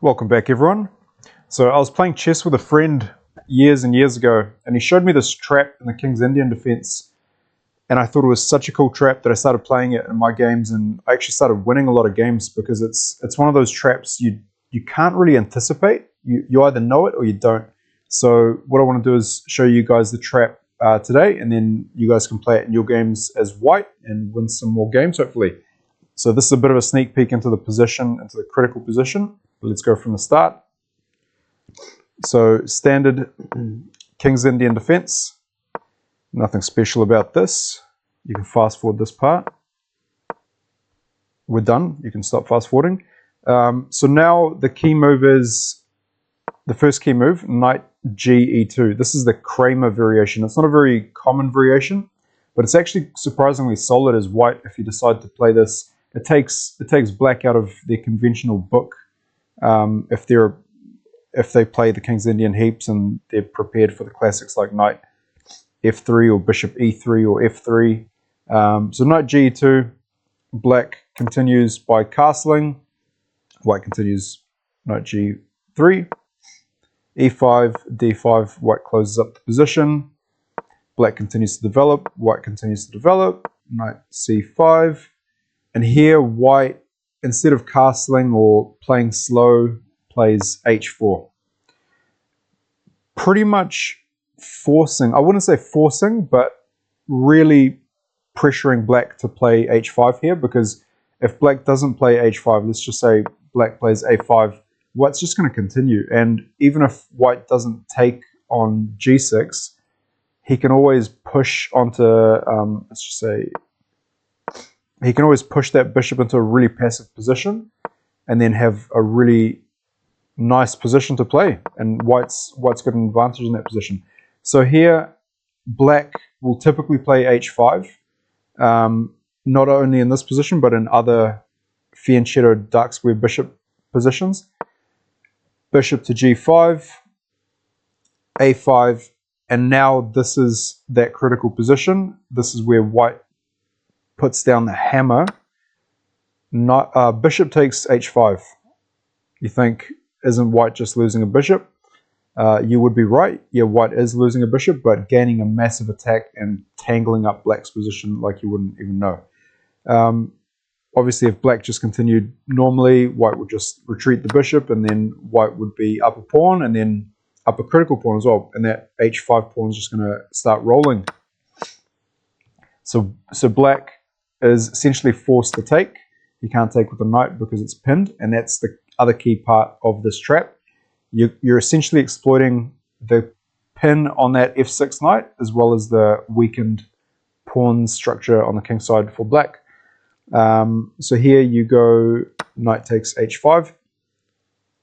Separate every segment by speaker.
Speaker 1: Welcome back, everyone. So I was playing chess with a friend years and years ago, and he showed me this trap in the King's Indian defense, and I thought it was such a cool trap that I started playing it in my games, and I actually started winning a lot of games because it's one of those traps you can't really anticipate. You either know it or you don't. So what I want to do is show you guys the trap today, and then you guys can play it in your games as white and win some more games, hopefully. So this is a bit of a sneak peek into the position, into the critical position. Let's go from the start. So standard King's Indian defense. Nothing special about this. You can fast forward this part. We're done. You can stop fast forwarding. So now the key move is the first key move, knight G E2. This is the Kramer variation. It's not a very common variation, but it's actually surprisingly solid as white if you decide to play this. It takes black out of their conventional book. If they play the King's Indian heaps and they're prepared for the classics like knight F3 or bishop E3 or F3. So knight G2, black continues by castling, white continues knight G3, E5, D5, white closes up the position, black continues to develop, white continues to develop, knight C5, and here white, instead of castling or playing slow, plays H4. Pretty much forcing, I wouldn't say forcing, but really pressuring black to play H5 here, because if black doesn't play H5, let's just say black plays A5, white's just going to continue. And even if white doesn't take on G6, he can always push onto, let's just say, he can always push that bishop into a really passive position and then have a really nice position to play, and white's got an advantage in that position. So here black will typically play H5, not only in this position but in other fianchetto dark square bishop positions. Bishop to G5, A5, and now this is that critical position. This is where white puts down the hammer. Bishop takes H5. You think, isn't white just losing a bishop? You would be right. Yeah, white is losing a bishop, but gaining a massive attack and tangling up black's position like you wouldn't even know. Obviously, if black just continued normally, white would just retreat the bishop, and then white would be up a pawn, and then up a critical pawn as well. And that H5 pawn is just going to start rolling. So black is essentially forced to take. You can't take with the knight because it's pinned, and that's the other key part of this trap. You're essentially exploiting the pin on that F6 knight, as well as the weakened pawn structure on the king side for black. So here you go, knight takes H5.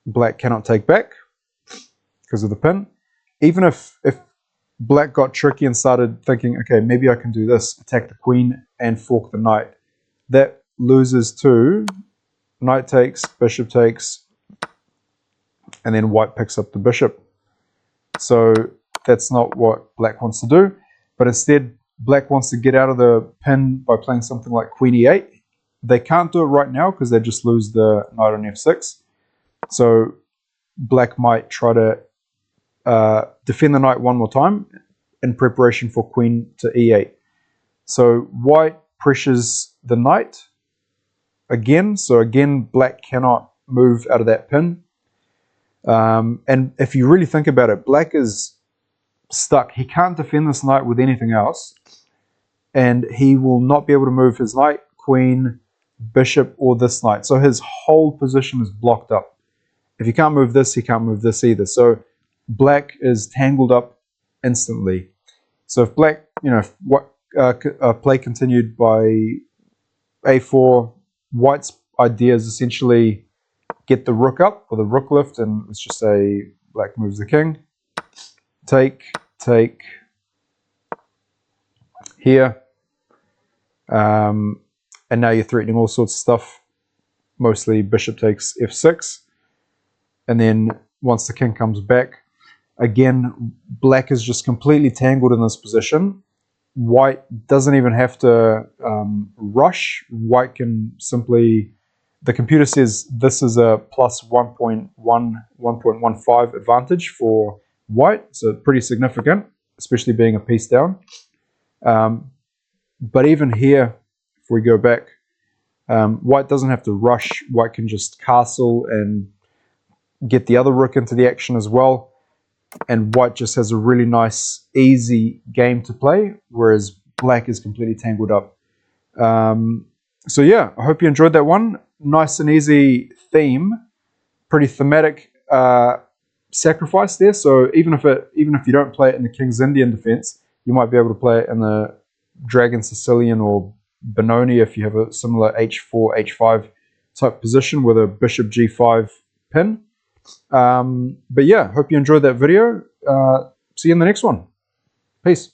Speaker 1: Black cannot take back because of the pin. Even if black got tricky and started thinking, okay, maybe I can do this, attack the queen and fork the knight, that loses to knight takes, bishop takes, and then white picks up the bishop. So that's not what black wants to do, but instead black wants to get out of the pin by playing something like queen e8. They can't do it right now because they just lose the knight on f6. So black might try to defend the knight one more time in preparation for queen to e8. So white pressures the knight again. So again, black cannot move out of that pin. And if you really think about it, black is stuck. He can't defend this knight with anything else, and he will not be able to move his knight, queen, bishop, or this knight. So his whole position is blocked up. If he can't move this, he can't move this either. So black is tangled up instantly. So if black, if play continued by a4, white's idea is essentially get the rook up, or the rook lift, and let's just say black moves the king. Take here. And now you're threatening all sorts of stuff. Mostly bishop takes f6. And then once the king comes back, again, black is just completely tangled in this position. White doesn't even have to rush. White can simply the computer says this is a plus 1.15 advantage for white, so pretty significant, especially being a piece down. But even here, if we go back, white doesn't have to rush. White can just castle and get the other rook into the action as well. And white just has a really nice, easy game to play, whereas black is completely tangled up. So yeah, I hope you enjoyed that one. Nice and easy theme, pretty thematic sacrifice there. So even if you don't play it in the King's Indian defense, you might be able to play it in the Dragon Sicilian or Benoni if you have a similar h4, h5 type position with a bishop g5 pin. But yeah, hope you enjoyed that video. See you in the next one. Peace.